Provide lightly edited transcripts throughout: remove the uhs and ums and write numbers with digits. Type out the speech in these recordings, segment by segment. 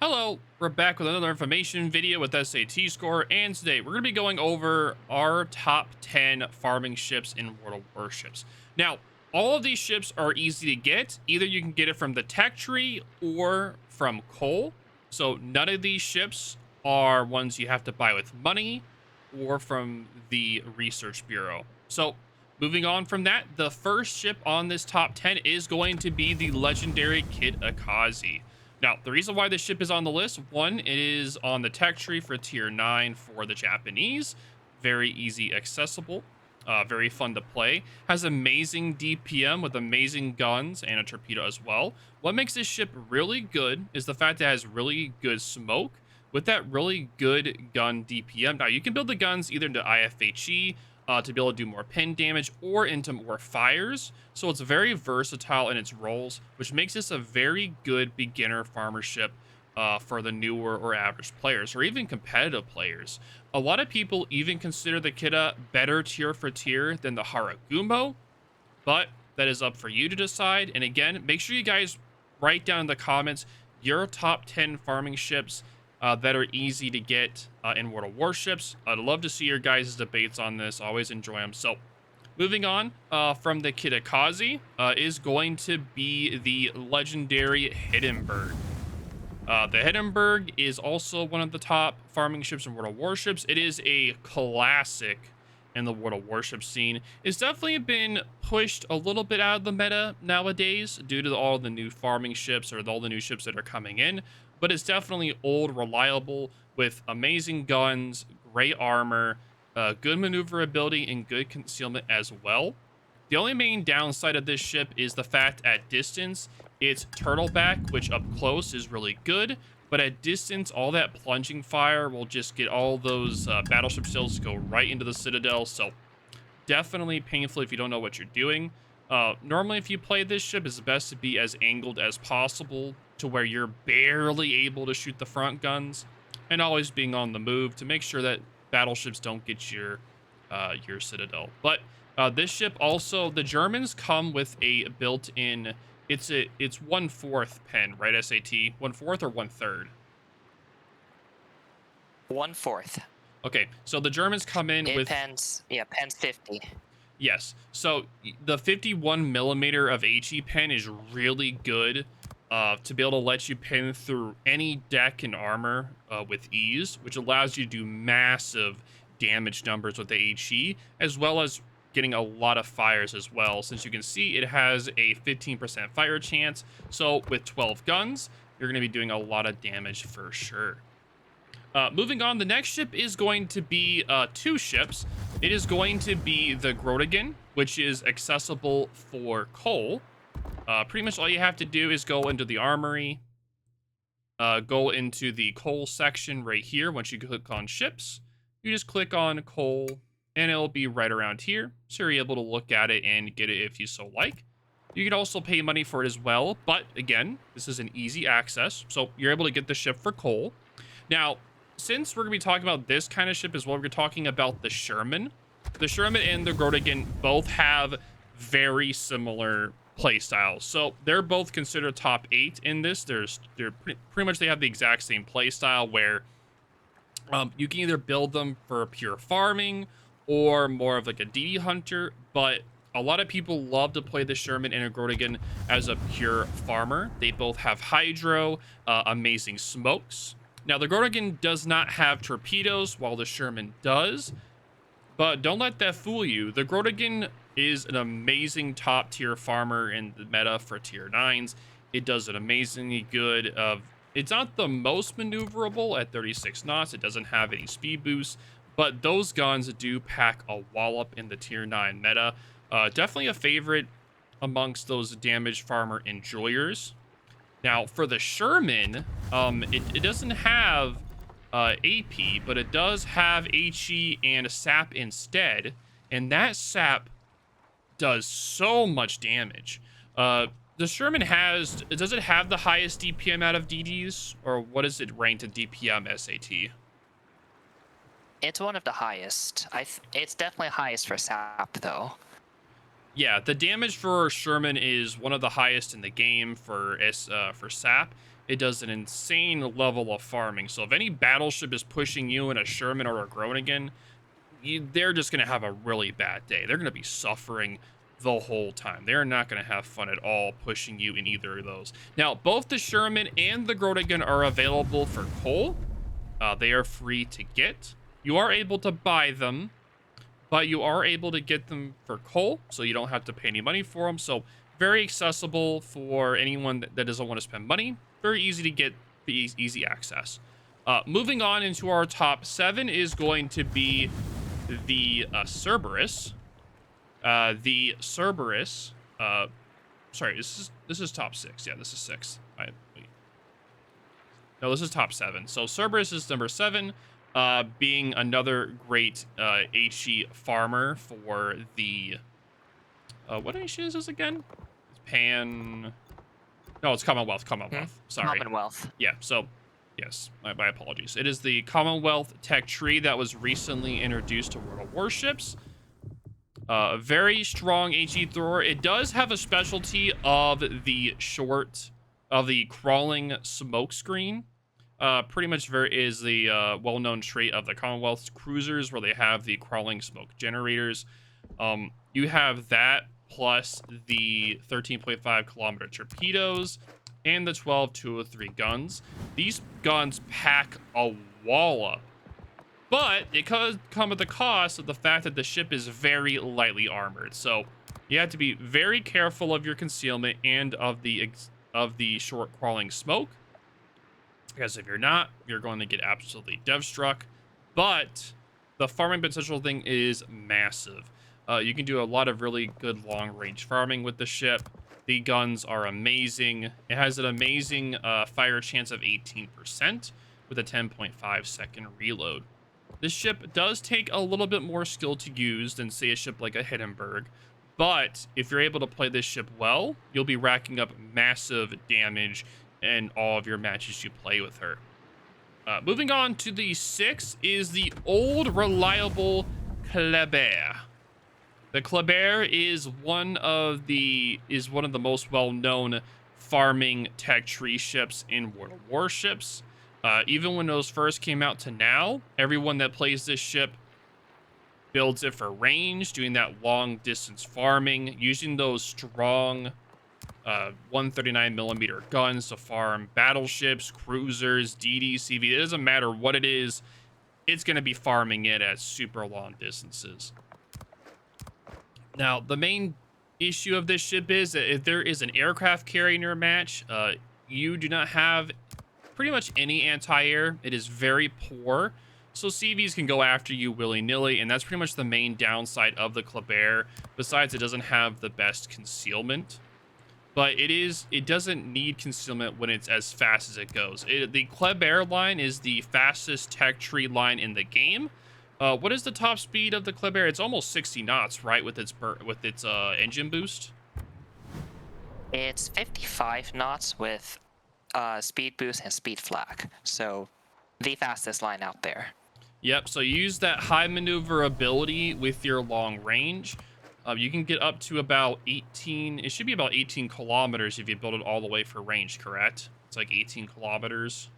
Hello, we're back with another information video with SAT score, and today we're going to be going over our top 10 farming ships in World of Warships. Now, all of these ships are easy to get. Either you can get it from the tech tree or from coal. So none of these ships are ones you have to buy with money or from the research bureau. So moving on from that, the first ship on this top 10 is going to be the legendary Kitakaze. Now, the reason why this ship is on the list, one, it is on the tech tree for tier 9 for the Japanese. Very easy accessible, very fun to play. Has amazing DPM with amazing guns and a torpedo as well. What makes this ship really good is the fact that it has really good smoke with that really good gun DPM. Now, you can build the guns either into IFHE, to be able to do more pin damage or into more fires. So it's very versatile in its roles, which makes this a very good beginner farmer ship for the newer or average players or even competitive players. A lot of people even consider the Kita better tier for tier than the Haragumo, but that is up for you to decide. And again, make sure you guys write down in the comments your top 10 farming ships that are easy to get in World of Warships. I'd love to see your guys' debates on this. Always enjoy them. So, moving on from the Kitakaze is going to be the legendary Hindenburg. The Hindenburg is also one of the top farming ships in World of Warships. It is a classic in the World of Warships scene. It's definitely been pushed a little bit out of the meta nowadays due to all the new farming ships or all the new ships that are coming in, but it's definitely old, reliable, with amazing guns, great armor, good maneuverability, and good concealment as well. The only main downside of this ship is the fact at distance, it's turtleback, which up close is really good, but at distance, all that plunging fire will just get all those battleship sails to go right into the citadel, so definitely painful if you don't know what you're doing. Normally, if you play this ship, it's best to be as angled as possible to where you're barely able to shoot the front guns, and always being on the move to make sure that battleships don't get your citadel. But this ship also, the Germans come with a built-in. It's 1/4 pen, right? SAT 1/4 or 1/3. 1/4. Okay, so the Germans come in It with pens, yeah, pens 50. yes. So the 51 millimeter of HE pen is really good to be able to let you pin through any deck and armor with ease, which allows you to do massive damage numbers with the HE, as well as getting a lot of fires as well. Since you can see it has a 15% fire chance, so with 12 guns, you're going to be doing a lot of damage for sure. Moving on, the next ship is going to be two ships. It is going to be the Groningen, which is accessible for coal. Pretty much all you have to do is go into the armory, go into the coal section right here. Once you click on ships, you just click on coal, and it'll be right around here. So you're able to look at it and get it if you so like. You can also pay money for it as well, but again, this is an easy access, so you're able to get the ship for coal. Now, since we're going to be talking about this kind of ship as well, we're talking about the Sherman. The Sherman and the Groningen both have very similar play styles. So they're both considered top 8 in this. They're pretty much they have the exact same play style where you can either build them for pure farming or more of like a DD hunter, but a lot of people love to play the Sherman and a Groningen as a pure farmer. They both have hydro, amazing smokes. Now, the Groningen does not have torpedoes, while the Sherman does. But don't let that fool you. The Groningen is an amazing top-tier farmer in the meta for tier 9s. It does it amazingly good. It's not the most maneuverable at 36 knots. It doesn't have any speed boosts. But those guns do pack a wallop in the tier 9 meta. Definitely a favorite amongst those damage farmer enjoyers. Now, for the Sherman, it doesn't have AP, but it does have HE and a SAP instead, and that SAP does so much damage. The Sherman does it have the highest DPM out of DDs, or what is it ranked in DPM SAT? It's one of the highest. It's definitely highest for SAP, though. Yeah, the damage for Sherman is one of the highest in the game for SAP. it does an insane level of farming. So if any battleship is pushing you in a Sherman or a Groningen, they're just going to have a really bad day. They're going to be suffering the whole time. They're not going to have fun at all pushing you in either of those. Now, both the Sherman and the Groningen are available for coal. They are free to get. You are able to buy them, but you are able to get them for coal, so you don't have to pay any money for them. So very accessible for anyone that doesn't want to spend money. Very easy to get, the easy access. Moving on into our top 7 is going to be the Cerberus. The Cerberus. Sorry, this is top 6. Yeah, this is 6. Wait. No, this is top 7. So Cerberus is number 7. Being another great HE farmer for the what HE is this again? It's Pan. No, it's Commonwealth. Sorry. Commonwealth. Yeah. So, yes, my apologies. It is the Commonwealth tech tree that was recently introduced to World of Warships. A very strong HE thrower. It does have a specialty of the crawling smoke screen. Pretty much is the well-known trait of the Commonwealth's cruisers, where they have the crawling smoke generators. You have that plus the 13.5 kilometer torpedoes and the 12-203 guns. These guns pack a wallop, but it could come at the cost of the fact that the ship is very lightly armored. So you have to be very careful of your concealment and of the short crawling smoke. Because if you're not, you're going to get absolutely dev-struck. But the farming potential thing is massive. You can do a lot of really good long-range farming with the ship. The guns are amazing. It has an amazing fire chance of 18% with a 10.5 second reload. This ship does take a little bit more skill to use than, say, a ship like a Hindenburg. But if you're able to play this ship well, you'll be racking up massive damage in all of your matches you play with her. Moving on to the 6 is the old reliable Kléber. The Kléber is one of the most well-known farming tech tree ships in World of Warships. Even when those first came out to now, everyone that plays this ship builds it for range, doing that long distance farming, using those strong 139 millimeter guns to farm battleships, cruisers, DDCV. It doesn't matter what it is, it's going to be farming it at super long distances. Now, the main issue of this ship is that if there is an aircraft carrier in your match, you do not have pretty much any anti-air. It is very poor. So CVs can go after you willy-nilly, and that's pretty much the main downside of the Kléber. Besides, it doesn't have the best concealment. But it doesn't need concealment when it's as fast as it goes. The Kléber line is the fastest tech tree line in the game. What is the top speed of the Kléber? It's almost 60 knots, right, with its engine boost? It's 55 knots with speed boost and speed flag. So the fastest line out there. Yep, so you use that high maneuverability with your long range. You can get up to about 18, it should be about 18 kilometers if you build it all the way for range, correct? It's like 18 kilometers.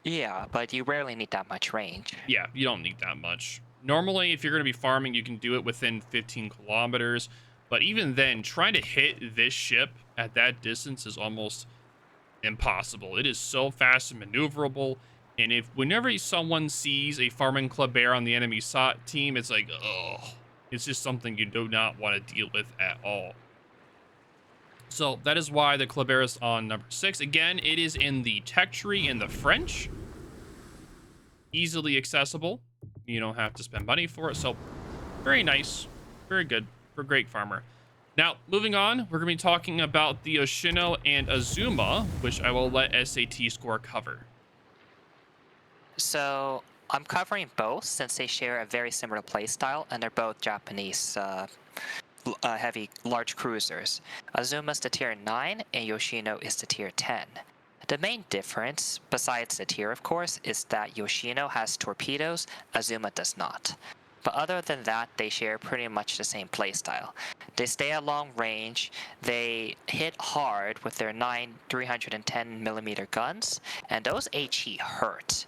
Yeah, but you rarely need that much range. Yeah, you don't need that much. Normally, if you're going to be farming, you can do it within 15 kilometers. But even then, trying to hit this ship at that distance is almost impossible. It is so fast and maneuverable. And whenever someone sees a farming Kléber on the enemy team, it's like, ugh. It's just something you do not want to deal with at all. So that is why the Kléber is on number 6. Again, it is in the tech tree in the French. Easily accessible. You don't have to spend money for it. So very nice. Very good. For a great farmer. Now, moving on, we're going to be talking about the Yoshino and Azuma, which I will let SAT score cover. So I'm covering both since they share a very similar playstyle, and they're both Japanese heavy large cruisers. Azuma's the tier 9 and Yoshino is the tier 10. The main difference, besides the tier of course, is that Yoshino has torpedoes, Azuma does not. But other than that, they share pretty much the same playstyle. They stay at long range, they hit hard with their 9 310mm guns, and those HE hurt.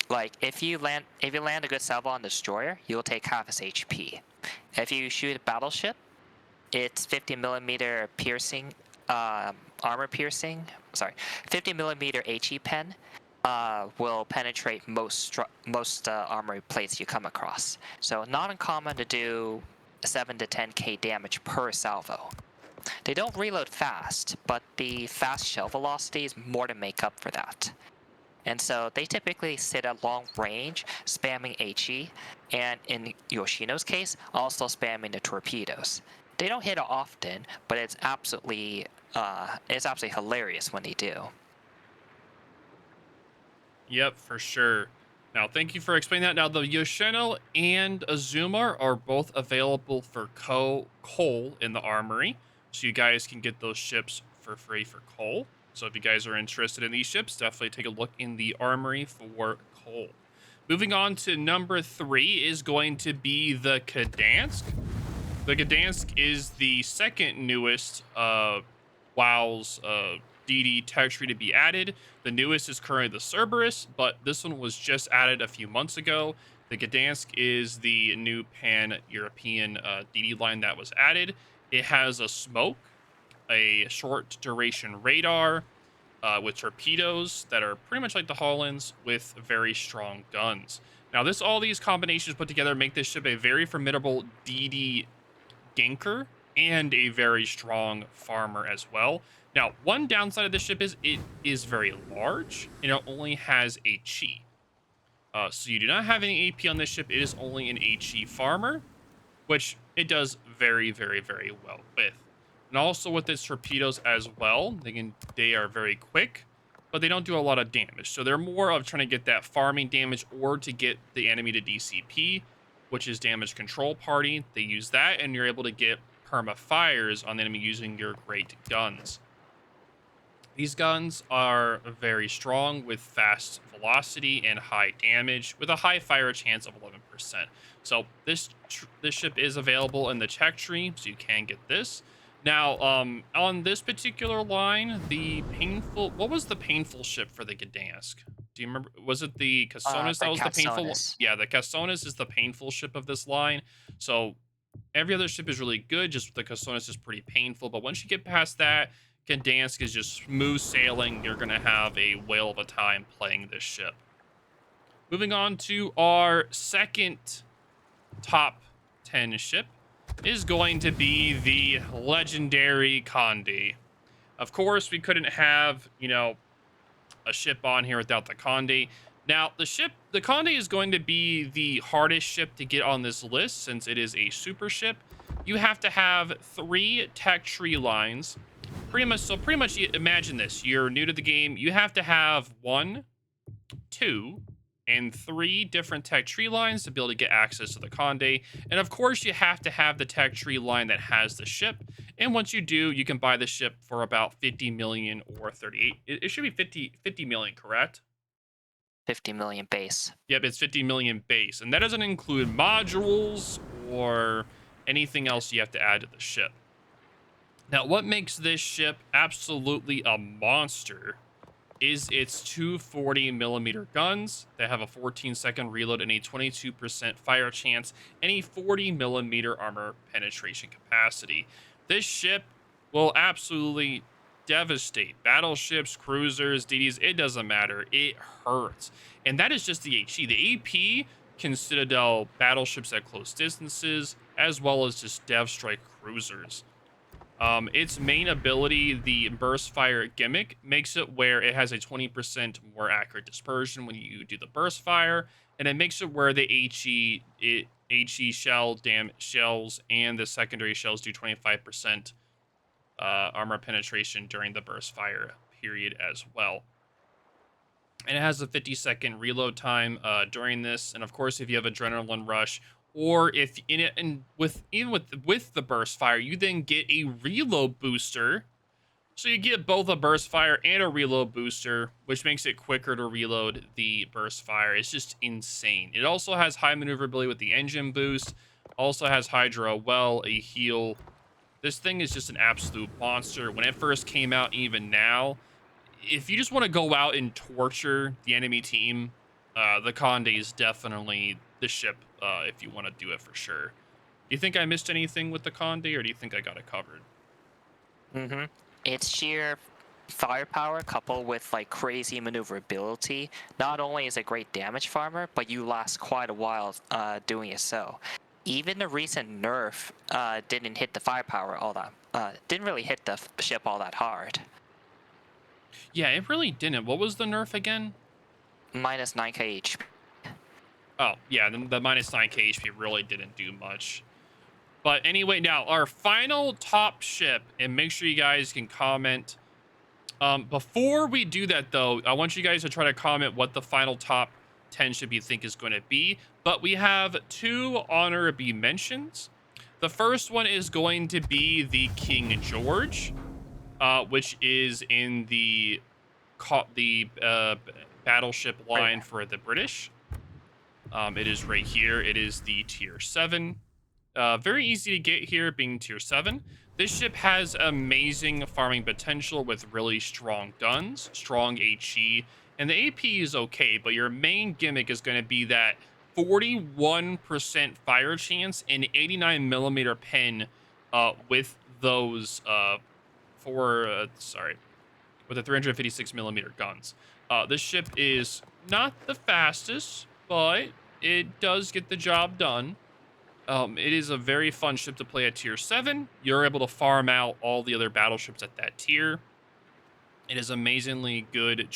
Like, if you land a good salvo on destroyer, you'll take half its HP. If you shoot a battleship, it's 50mm piercing, armor piercing. Sorry, 50mm HE pen will penetrate most armory plates you come across. So not uncommon to do 7 to 10k damage per salvo. They don't reload fast, but the fast shell velocity is more than make up for that. And so they typically sit at long range, spamming HE, and in Yoshino's case, also spamming the torpedoes. They don't hit it often, but it's absolutely hilarious when they do. Yep, for sure. Now, thank you for explaining that. Now, the Yoshino and Azuma are both available for coal in the armory, so you guys can get those ships for free for coal. So if you guys are interested in these ships, definitely take a look in the armory for coal. Moving on to number 3 is going to be the Gdańsk. The Gdańsk is the second newest WoW's DD tech tree to be added. The newest is currently the Cerberus, but this one was just added a few months ago. The Gdańsk is the new pan-European DD line that was added. It has a smoke, a short duration radar with torpedoes that are pretty much like the Hollands with very strong guns. Now, all these combinations put together make this ship a very formidable DD ganker and a very strong farmer as well. Now, one downside of this ship is it is very large and it only has HE. So you do not have any AP on this ship. It is only an HE farmer, which it does very, very, very well with. And also with its torpedoes as well, they are very quick, but they don't do a lot of damage. So they're more of trying to get that farming damage or to get the enemy to DCP, which is damage control party. They use that, and you're able to get perma fires on the enemy using your great guns. These guns are very strong with fast velocity and high damage with a high fire chance of 11%. So this ship is available in the tech tree, so you can get this. Now, on this particular line, what was the painful ship for the Gdańsk? Do you remember? Was it the Cassonis that was the painful? Yeah, the Cassonis is the painful ship of this line. So every other ship is really good, just the Cassonis is pretty painful. But once you get past that, Gdańsk is just smooth sailing. You're going to have a whale of a time playing this ship. Moving on to our second top 10 ship is going to be the legendary Condé. Of course, we couldn't have, a ship on here without the Condé. Now, the Condé is going to be the hardest ship to get on this list since it is a super ship. You have to have 3 tech tree lines. Pretty much imagine this. You're new to the game. You have to have 1, 2, and 3 different tech tree lines to be able to get access to the Condé. And of course, you have to have the tech tree line that has the ship. And once you do, you can buy the ship for about 50 million or 38. It should be 50 million, correct? 50 million base. Yep, it's 50 million base. And that doesn't include modules or anything else you have to add to the ship. Now, what makes this ship absolutely a monster is its 240mm guns that have a 14-second reload and a 22% fire chance and a 40mm armor penetration capacity. This ship will absolutely devastate battleships, cruisers, DDs. It doesn't matter. It hurts. And that is just the HE. The AP can citadel battleships at close distances, as well as just dev strike cruisers. Its main ability, the burst fire gimmick, makes it where it has a 20% more accurate dispersion when you do the burst fire, and it makes it where the HE shells and the secondary shells do 25% armor penetration during the burst fire period as well. And it has a 50-second reload time during this, and of course, if you have adrenaline rush, or if with the burst fire, you then get a reload booster. So you get both a burst fire and a reload booster, which makes it quicker to reload the burst fire. It's just insane. It also has high maneuverability with the engine boost. Also has Hydra, well, a heal. This thing is just an absolute monster. When it first came out, even now, if you just want to go out and torture the enemy team, the Condé is definitely the ship if you want to do it for sure. Do you think I missed anything with the Condé, or do you think I got it covered? Mm-hmm. Its sheer firepower coupled with like crazy maneuverability, not only is a great damage farmer, but you last quite a while doing it so. Even the recent nerf didn't hit the firepower all that, didn't really hit the ship all that hard. Yeah, it really didn't. What was the nerf again? Minus 9k HP. Oh, yeah, the minus 9k HP really didn't do much. But anyway, now our final top ship, and make sure you guys can comment. Before we do that, though, I want you guys to try to comment what the final top 10 ship you think is going to be. But we have 2 honorable mentions. The first one is going to be the King George, which is in the battleship line for the British. It is right here. It is the tier 7. Very easy to get here, being tier 7. This ship has amazing farming potential with really strong guns, strong HE, and the AP is okay, but your main gimmick is going to be that 41% fire chance and 89mm pen with those with the 356mm guns. This ship is not the fastest, but it does get the job done. It is a very fun ship to play at tier 7. You're able to farm out all the other battleships at that tier. It is amazingly good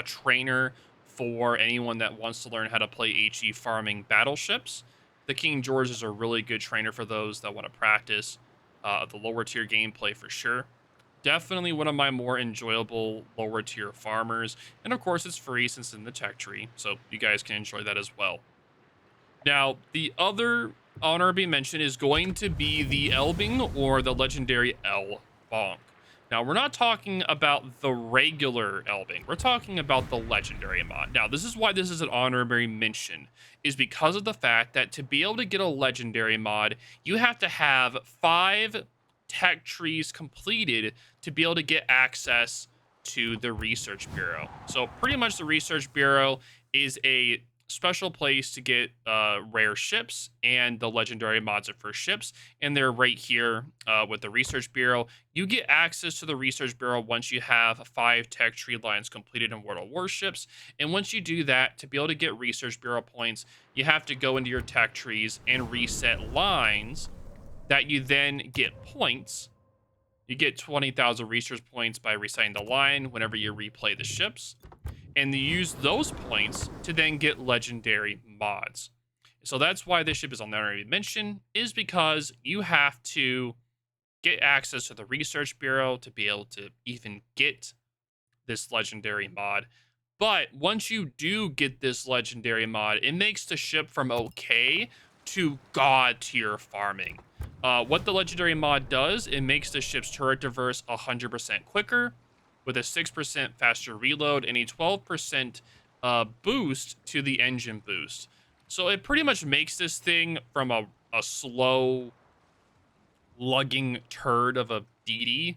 trainer for anyone that wants to learn how to play HE farming battleships. The King George is a really good trainer for those that want to practice the lower tier gameplay for sure. Definitely one of my more enjoyable lower tier farmers. And of course, it's free since it's in the tech tree, so you guys can enjoy that as well. Now, the other honorable mention is going to be the Elbing or the legendary El Bonk. Now, we're not talking about the regular Elbing. We're talking about the legendary mod. Now, this is why this is an honorary mention, is because of the fact that to be able to get a legendary mod, you have to have 5 tech trees completed to be able to get access to the Research Bureau. So pretty much the Research Bureau is a special place to get rare ships, and the legendary mods are for ships, and they're right here with the Research Bureau. You get access to the Research Bureau once you have 5 tech tree lines completed in World of Warships, and once you do that, to be able to get Research Bureau points, you have to go into your tech trees and reset lines that you then get points. You get 20,000 research points by resetting the line whenever you replay the ships, and you use those points to then get legendary mods. So that's why this ship is on the honorary mention, is because you have to get access to the Research Bureau to be able to even get this legendary mod. But once you do get this legendary mod, it makes the ship from okay to god tier farming. What the legendary mod does, it makes the ship's turret diverse 100% quicker, with a 6% faster reload and a 12% boost to the engine boost. So it pretty much makes this thing from a slow lugging turd of a DD,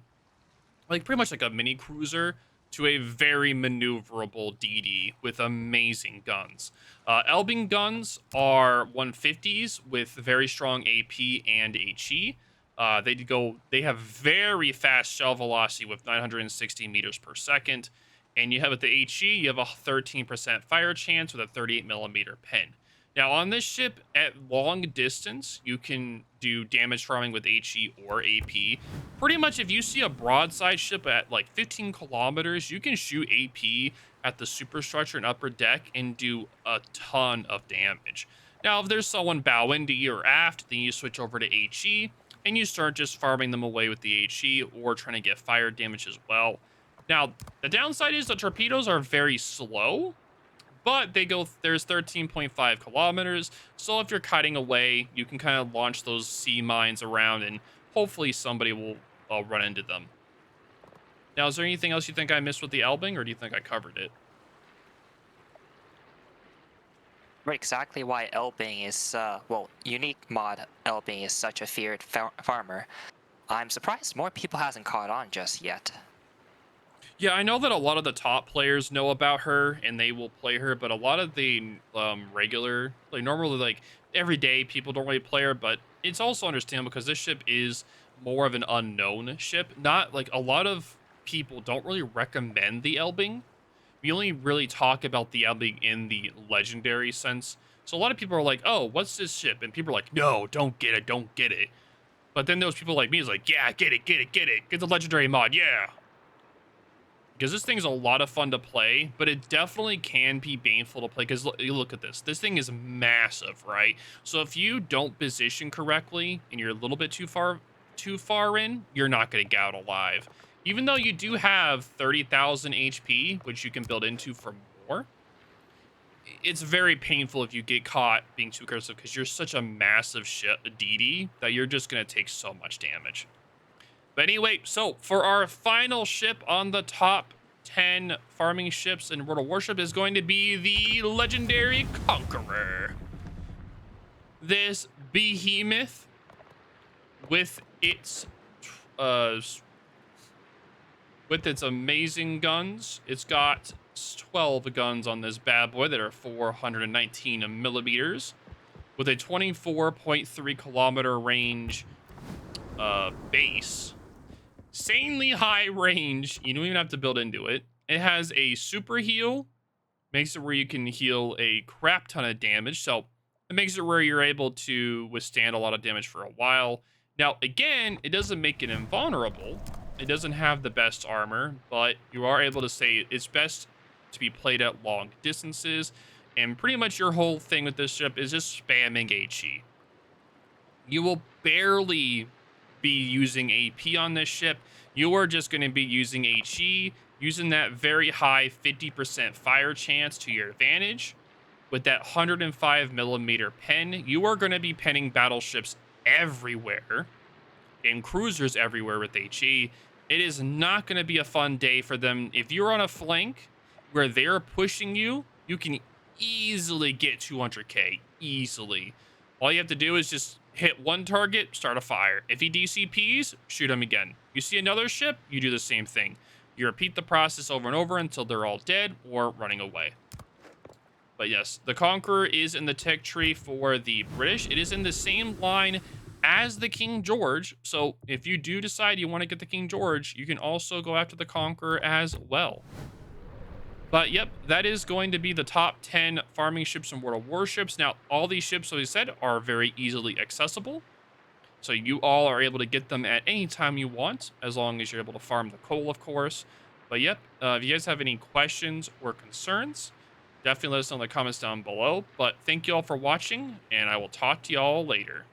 like pretty much like a mini cruiser, to a very maneuverable DD with amazing guns. Elbing guns are 150s with very strong AP and HE. They have very fast shell velocity with 960 meters per second. And you have with the HE, you have a 13% fire chance with a 38mm pen. Now, on this ship, at long distance, you can do damage farming with HE or AP. Pretty much, if you see a broadside ship at like 15 kilometers, you can shoot AP at the superstructure and upper deck and do a ton of damage. Now, if there's someone bow into you or aft, then you switch over to HE, and you start just farming them away with the HE or trying to get fire damage as well. Now, the downside is the torpedoes are very slow, but there's 13.5 kilometers, so if you're kiting away, you can kind of launch those sea mines around, and hopefully somebody will run into them. Now, is there anything else you think I missed with the Elbing, or do you think I covered it? Exactly why Elbing is, well, unique mod Elbing is such a feared farmer. I'm surprised more people hasn't caught on just yet. Yeah, I know that a lot of the top players know about her and they will play her, but a lot of the regular, like normally like everyday people don't really play her, but it's also understandable because this ship is more of an unknown ship. Not like a lot of people don't really recommend the Elbing. We only really talk about the Elbing in the legendary sense. So a lot of people are like, "Oh, what's this ship?" And people are like, "No, don't get it, don't get it." But then those people like me is like, "Yeah, get it, get it, get it. Get the legendary mod, yeah." Because this thing's a lot of fun to play, but it definitely can be painful to play. Because you look at this. This thing is massive, right? So if you don't position correctly and you're a little bit too far in, you're not going to get out alive. Even though you do have 30,000 HP, which you can build into for more, it's very painful if you get caught being too aggressive because you're such a massive ship, DD, that you're just going to take so much damage. But anyway, so for our final ship on the top 10 farming ships in World of Warship is going to be the legendary Conqueror. This behemoth with its uh amazing guns. It's got 12 guns on this bad boy that are 419 millimeters with a 24.3 kilometer range base. Insanely high range. You don't even have to build into it. It has a super heal. Makes it where you can heal a crap ton of damage. So it makes it where you're able to withstand a lot of damage for a while. Now, again, it doesn't make it invulnerable. It doesn't have the best armor, but you are able to say it's best to be played at long distances. And pretty much your whole thing with this ship is just spamming HE. You will barely be using AP on this ship. You are just going to be using HE, using that very high 50% fire chance to your advantage. With that 105 millimeter pen, you are going to be penning battleships everywhere and cruisers everywhere with HE. It is not going to be a fun day for them. If you're on a flank where they're pushing you, you can easily get 200k, easily. All you have to do is just hit one target, start a fire. If he DCPs, shoot him again. You see another ship, you do the same thing. You repeat the process over and over until they're all dead or running away. But yes, the Conqueror is in the tech tree for the British. It is in the same line as the King George. So if you do decide you want to get the King George, you can also go after the Conqueror as well. But yep, that is going to be the top 10 farming ships in World of Warships. Now, all these ships, as we said, are very easily accessible. So you all are able to get them at any time you want, as long as you're able to farm the coal, of course. But yep, if you guys have any questions or concerns, definitely let us know in the comments down below. But thank you all for watching, and I will talk to y'all later.